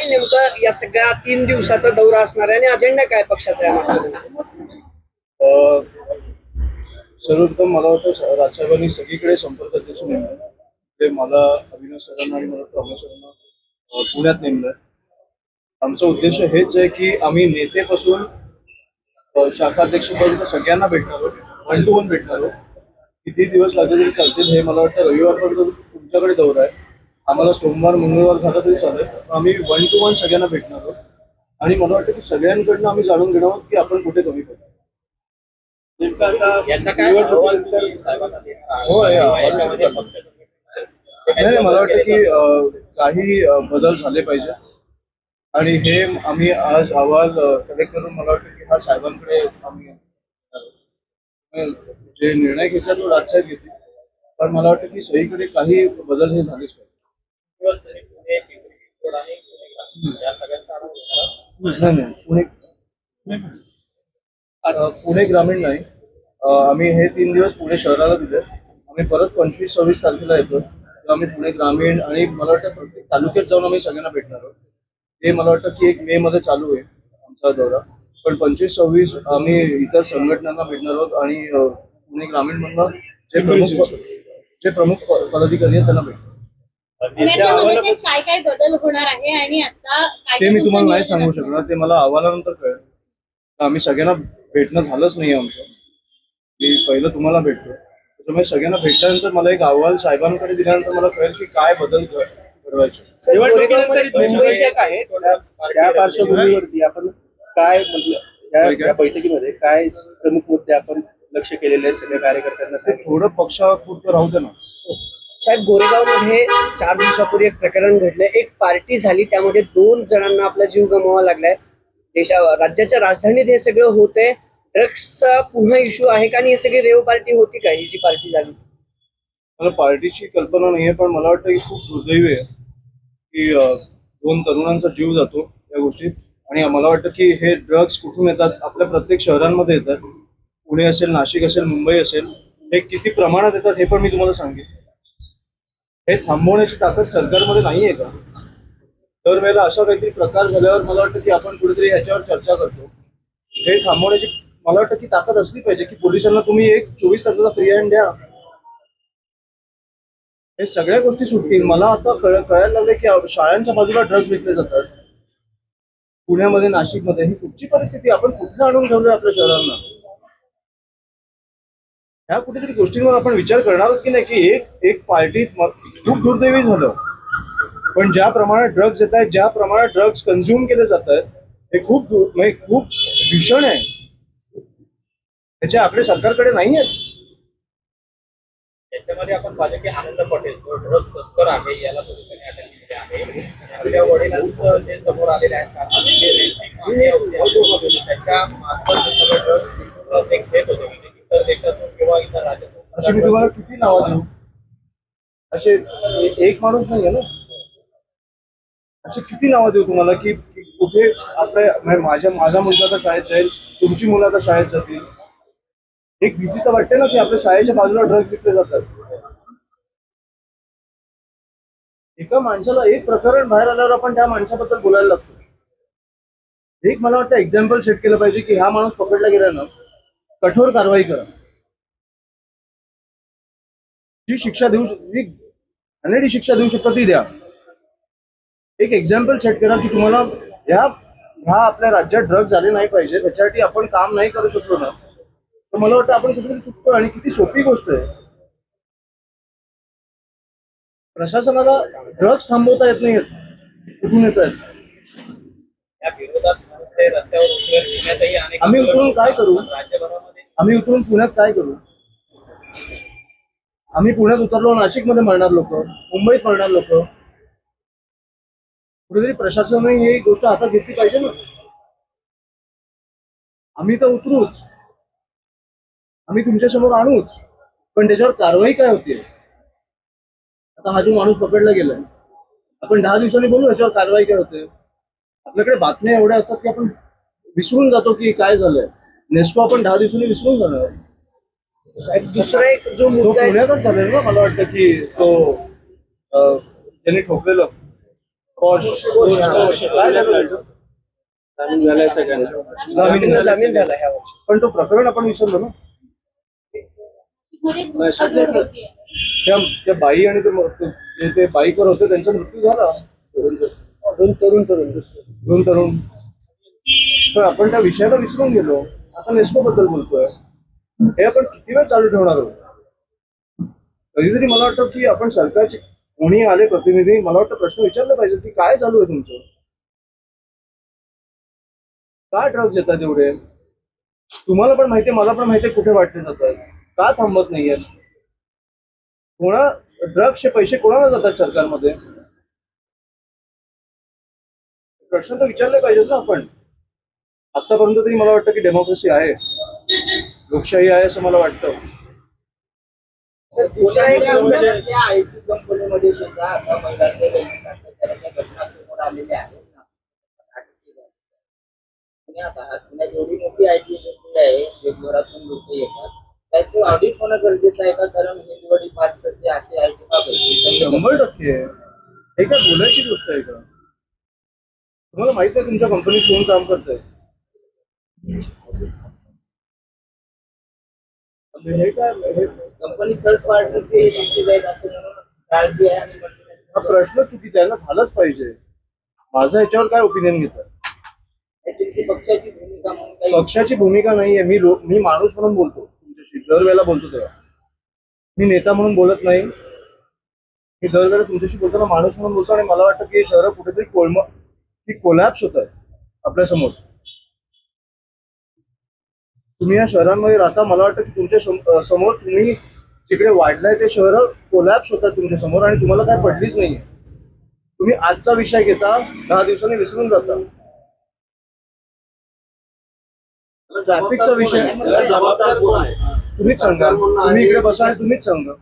नेमकं या सगळ्या 3 दिवसाचा दौरा असणार आहे आणि अजेंडा काय पक्षाचा आहे मागचा? सर्वप्रथम मला वाटतं राजसाहेबांनी सगळीकडे संपर्क अध्यक्ष नेमले. ते मला अविनाश सरांना आणि मला वाटतं अमोल सरांना पुण्यात नेमलं. आमचा उद्देश हेच आहे की आम्ही नेतेपासून शाखाध्यक्षपर्यंत सगळ्यांना भेटणार आहोत, 1 to 1 भेटणार आहोत. किती दिवस लागले तरी चालतील. हे मला वाटतं रविवारपर्यंत तुमच्याकडे दौरा आहे. आम्हाला सोमवार मंगळवार झाला तरी चालेल. आम्ही 1 to 1 सगळ्यांना भेटणार आहोत आणि मला वाटतं की सगळ्यांकडनं आम्ही जाणून घेणार आहोत की आपण कुठे कमी पडतो. नाही, मला वाटतं की काही बदल झाले पाहिजे आणि हे आम्ही आज अहवाल कलेक्ट करून मला वाटतं की हा साहेबांकडे आम्ही जे निर्णय घ्यायचा तो राजसाहेब घेतील. पण मला वाटतं की सगळीकडे काही बदल हे झालेच पाहिजे. नाही, पुणे ग्रामीण नाही. आम्ही हे 3 दिवस पुणे शहराला दिले. आम्ही परत 25-26 तारखेला येतो. तर आम्ही पुणे ग्रामीण आणि मला वाटतं प्रत्येक तालुक्यात जाऊन आम्ही सगळ्यांना भेटणार आहोत. ते मला वाटतं की 1 मे मध्ये चालू आहे आमचा दौरा. पण 25-26 आम्ही इतर संघटनांना भेटणार आहोत आणि पुणे ग्रामीण मधनं जे प्रमुख पदाधिकारी आहेत त्यांना भेटणार. काय काय बदल होणार आहे आणि आता ते मी तुम्हाला नाही सांगू शकणार. ते मला अहवालानंतर कळेल. आम्ही सगळ्यांना भेटणं झालंच नाही आमचं. मी पहिलं तुम्हाला भेटतो, त्यामुळे सगळ्यांना भेटल्यानंतर मला एक अहवाल साहेबांकडे दिल्यानंतर मला कळेल की काय बदल घडवायचे. त्या पार्श्वभूमीवरती आपण काय म्हटलं या बैठकीमध्ये काय प्रमुख मुद्दे आपण लक्ष केलेले आहेत सगळ्या कार्यकर्त्यांना? थोडं पक्षापुरतं राहू दे ना साहेब. गोरेगावमध्ये 4 दिवसापूर्वी एक प्रकरण घडलं. एक पार्टी झाली, त्यामध्ये 2 जणांना आपला जीव गमवावा लागलाय. राज्याच्या राजधानीत हे सगळं होतंय. ड्रग्सचा पुन्हा इश्यू आहे का आणि ही सगळी रेव पार्टी होती का? ही जी पार्टी झाली, मला पार्टीची कल्पना नाहीये, पण मला वाटतं की खूप दुर्दैवी आहे की 2 तरुणांचा जीव जातो या गोष्टीत. आणि मला वाटतं की हे ड्रग्स कुठून येतात? आपल्या प्रत्येक शहरांमध्ये येतात. पुणे असेल, नाशिक असेल, मुंबई असेल. हे किती प्रमाणात येतात हे पण मी तुम्हाला सांगेन. हे थांबवण्याची ताकद सरकारमध्ये नाहीये का? दरवेळेला अशा काहीतरी प्रकार झाल्यावर मला वाटतं की आपण कुठेतरी याच्यावर चर्चा करतो. हे थांबवण्याची मला वाटतं की ताकद असली पाहिजे की पोलिसांना तुम्ही एक 24 तासाचा फ्री हँड द्या. हे सगळ्या गोष्टी सुटतील. मला आता कळायला लागले की शाळांच्या बाजूला ड्रग्ज विकले जातात पुण्यामध्ये, नाशिकमध्ये. ही कुठची परिस्थिती? आपण कुठे आणून ठेवलोय आपल्या शहरांना? ह्या कुठेतरी गोष्टींवर आपण विचार करणार आहोत की नाही की एक पार्टीत खूप दुर्दैवी झालं. पण ज्या प्रमाणात ड्रग्ज येत आहेत, ज्या प्रमाणात ड्रग्ज कन्झ्युम केले जात आहेत, हे खूप भीषण आहे. त्याचे आकडे सरकारकडे नाही आहेत. त्याच्यामध्ये आपण पाहिलं की आनंद पटेल जो ड्रग्ज तस्कर आहे याला पोलिसांनी अटक केलेली आहे. आपल्या वडिलांचं जे समोर आलेले आहेत त्याच्या मार्फत ड्रग्ज घेत होते इतर देशातून किंवा इतर राज्यातून. अशी मी तुम्हाला किती नावं देऊ? असे एक माणूस नाही आहे ना. अशी किती नावं देऊ तुम्हाला की कुठे आपल्या माझा मुलगा आता शाळेत जाईल, तुमची मुलं आता शाळेत जातील. एक भीती तर वाटते ना की आपल्या शाळेच्या बाजूला ड्रग्ज विकले जातात. एका माणसाला एक प्रकरण बाहेर आल्यावर आपण त्या माणसाबद्दल बोलायला लागतो. एक मला वाटतं एक्झाम्पल सेट केलं पाहिजे की हा माणूस पकडला गेला ना, कठोर कारवाई करा. जी शिक्षा देऊ घाणेरडी शिक्षा देऊ शकता ती द्या. एक एक्झाम्पल सेट करा की तुम्हाला ह्या आपल्या राज्यात ड्रग्ज झाले नाही पाहिजे, त्याच्यासाठी आपण काम नाही करू शकलो ना, तर मला वाटतं आपण कुठेतरी चुकतो. आणि किती सोपी गोष्ट आहे. प्रशासनाला ड्रग्ज थांबवता येत नाही, कुठून येत आहेत? या विरोधात रस्त्यावर उतरण्यातही अनेक आम्ही उतरून काय करू? राज्यभरामध्ये आम्ही उतरून पुण्यात काय करू? आम्ही पुण्यात उतरलो, नाशिकमध्ये मरणार लोक, मुंबईत मरणार लोक. कुठेतरी प्रशासनाने ही गोष्ट हातात घेतली पाहिजे ना. आम्ही तर उतरूच, आम्ही तुमच्या समोर आणूच, पण त्याच्यावर कारवाई काय होते? आता हा जो माणूस पकडला गेलाय, आपण 10 दिवसांनी बोलू याच्यावर कारवाई काय होते. आपल्याकडे बातम्या एवढ्या असतात की आपण विसरून जातो की काय झालंय. नेस्को आपण 10 दिवसांनी विसरून जाणार. साहेब दुसरा एक जो मुद्दा आहे, पुण्यातच झालेला ना. मला वाटतं की तो ज्यांनी ठोकलेलं काय झालं त्याचं? जामीन झालाय सगळ्यांना. जामीन झाला ह्या वर्षी. पण तो प्रकरण आपण विसरलो ना. त्या बाई आणि ते बाईकवर होते त्यांचा मृत्यू झाला. दोन तरुण. तर आपण त्या विषयाला विसरून गेलो. आता नेस्को बद्दल बोलतोय. हे आपण किती वेळ चालू ठेवणार आहोत? कधीतरी मला वाटतं की आपण सरकारचे कोणी आले प्रतिनिधी, मला वाटतं प्रश्न विचारले पाहिजे की काय चालू आहे तुमचं? का ड्रग्ज येतात एवढे? तुम्हाला पण माहितीये, मला पण माहितीये कुठे वाटले जातात. का थांबत नाहीये? ड्रग्सचे पैसे कोणाला जातात सरकारमध्ये? प्रश्न तर विचारले पाहिजेत ना आपण. आतापर्यंत तरी मला वाटतं की डेमोक्रेसी आहे, लोकशाही आहे असं मला वाटतं. पुण्यातल्या आयटी कंपनीमध्ये सुद्धा आता महिलांच्या लैंगिक अत्याचाराच्या घटना समोर आलेल्या आहेत ना. पुण्यात एवढी मोठी आयटी इंडस्ट्री आहे, जगभरातून लोक येतात. त्याचं ऑडिट होणं गरजेचं आहे का? कारण हिंदवडी 5 सध्या असे आयटी बाब आहे. 100% हे काय बोलायची गोष्ट आहे का? तुम्हाला माहित आहे तुमच्या कंपनीत कोण काम करतंय? हे काय कंपनी थर्ड पार्टी आहेत असं म्हणून काळजी आहे आणि हा प्रश्न चुकीचा आहे ना, झालाच पाहिजे. माझा ह्याच्यावर काय ओपिनियन घेतात? तुमची पक्षाची भूमिका म्हणून काही पक्षाची भूमिका नाहीये. मी माणूस म्हणून बोलतो तुमच्याशी, दरवेळेला बोलतो तेव्हा. मी नेता म्हणून बोलत नाही. मी दरवेळेला तुमच्याशी बोलताना माणूस म्हणून बोलतो. आणि मला वाटतं की हे शहर कुठेतरी कोलॅप्स होत आहे आपल्या समोर. तुम्ही या शहरांमध्ये राहता, मला वाटतं की तुमच्या समोर तुम्ही जिकडे वाढलाय ते शहर कोलॅप्स होतात तुमच्या समोर, आणि तुम्हाला काय पडलीच नाहीये. तुम्ही आजचा विषय घेता, 10 दिवसांनी विसरून जाता. ट्रॅफिकचा विषय जबाबदार कोण आहे? तुम्हीच सांगा. तुम्ही इकडे बसा आणि तुम्हीच सांगा.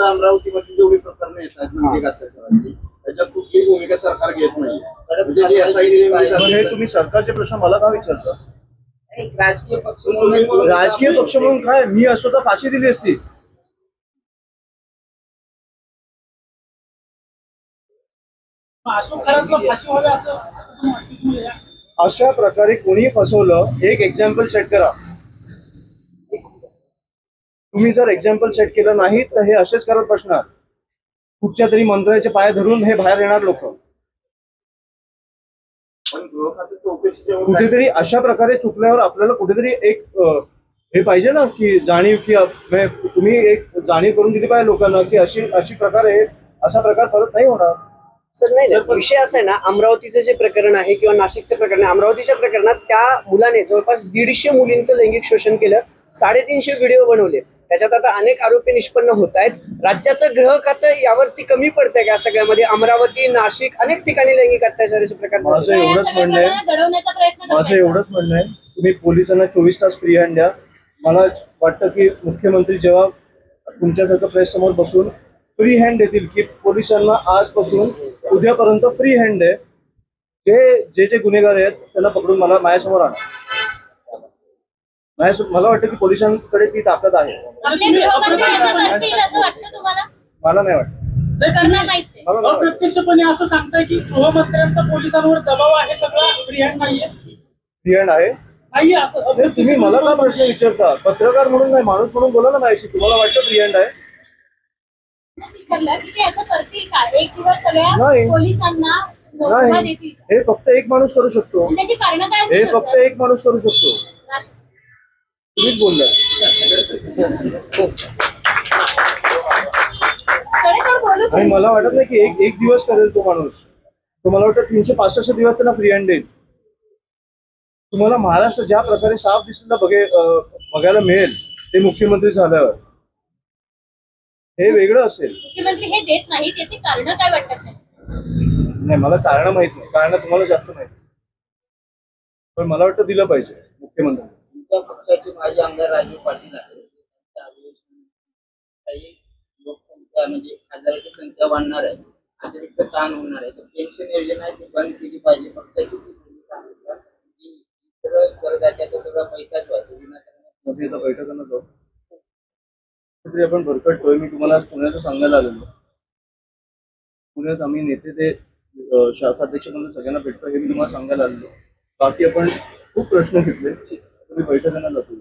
अमरावतीमध्ये जेवढी प्रकरणं येतात लैंगिक अत्याचाराची, त्याच्यात कुठली भूमिका सरकार घेत नाही. म्हणजे जी SIT पण हे तुम्ही सरकारचे प्रश्न मला का विचारता? राजकीय पक्ष म्हणून राजकीय पक्ष म्हणून काय? मी असतो तर फाशी दिली असती. अशोक खरातला फाशी व्हावी असं पण वाटतं तुम्हाला? अशा प्रकारे कोणी फसवलं, एक एक्झाम्पल सेट करा. तुम्ही जर एक्झाम्पल सेट केलं नाही तर हे असेच करत बसणार. कुठच्या तरी मंत्र्याचे पाय धरून हे बाहेर येणार लोक. पण गृह खाते चौकशीच्या कुठेतरी अशा प्रकारे चुकल्यावर आपल्याला कुठेतरी एक हे पाहिजे ना की जाणीव, की तुम्ही एक जाणीव करून दिली पाहिजे लोकांना की अशी प्रकारे असा प्रकार परत नाही होणार. सर नाही, विषय असा आहे ना, अमरावतीचं जे प्रकरण आहे किंवा नाशिकचं प्रकरण आहे, अमरावतीच्या प्रकरणात त्या मुलाने जवळपास 150 मुलींचं लैंगिक शोषण केलं, 350 व्हिडिओ बनवले. त्याच्यात आता अनेक आरोपी निष्पन्न होत आहेत. राज्याचं गृह खातं यावरती कमी पडतंय का सगळ्यामध्ये? अमरावती, नाशिक अनेक ठिकाणी लैंगिक अत्याचाराचे प्रकार घडतात. माझं एवढंच म्हणणं आहे, घडवण्याचा प्रयत्न माझं एवढंच म्हणणं आहे, तुम्ही पोलिसांना 24 तास फ्री हँड द्या. मला वाटतं की मुख्यमंत्री जेव्हा तुमच्यासारखं प्रेस समोर बसून फ्री हँड देतील की पोलिसांना आजपासून उद्यापर्यंत फ्री हँड आहे, जे गुन्हेगार आहेत त्यांना पकडून मला माझ्यासमोर आणा. मला वाटतं की पोलिसांकडे ती ताकद आहे. आपले गृहमंत्री असं करतील असं वाटतं तुम्हाला? मला नाही वाटत. करणार नाहीत ते. मला नाही वाटत. अप्रत्यक्षपणे असं सांगताय की गृहमंत्र्यांचा पोलिसांवर दबाव आहे, सगळा फ्री हँड नाहीये? फ्री हँड आहे. नाहीये असं तुम्ही अप्रत्यक्ष मला का प्रश्न विचारता? पत्रकार म्हणून नाही, माणूस म्हणून बोला ना माझ्याशी. तुम्हाला वाटतं फ्री हँड आहे? ठरलं की ते असं करतील का? एक दिवस सगळ्या नाही. पोलिसांना मुभा नाही, देतील? हे फक्त एक माणूस करू शकतो. आणि त्याची कारण काय हे असू फक्त शकतात? एक माणूस करू शकतो. तुम्हीच बोलला. खरेतर बोलू आणि मला वाटत नाही की एक दिवस करेल तो माणूस. तो मला वाटतं 365 दिवस त्यांना फ्री हँड देईल. तुम्हाला महाराष्ट्र ज्या प्रकारे साफ दिसला बघायला मिळेल ते मुख्यमंत्री झाल्यावर, हे वेगळं असेल. मुख्यमंत्री हे देत नाही, त्याची कारण काय वाटत नाही? नाही, मला कारण माहित नाही. कारण तुम्हाला जास्त माहिती, पण मला वाटतं दिलं पाहिजे मुख्यमंत्री. तुमच्या पक्षाचे माजी आमदार राजू पाटील आहेत. त्यांच्या अधिवेशनात काही लोकसंख्या म्हणजे खासदारांची संख्या वाढणार आहे, अतिरिक्त ताण होणार आहे. तर पेन्शन योजना आहे ती बंद केली पाहिजे. पक्षाची ती भूमिका आहे का? की इतर करदात्याचा सगळा पैसाच व्हायचा विनाकारण मध्ये आता बैठकांना जाऊ तरी आपण भरकटतोय. मी तुम्हाला आज पुण्याचं सांगायला आलेलो. पुण्यात आम्ही नेते ते शाखाध्यक्ष म्हणून सगळ्यांना भेटतो हे मी तुम्हाला सांगायला आलो. बाकी आपण खूप प्रश्न घेतले, तुम्ही बैठकांना जातो.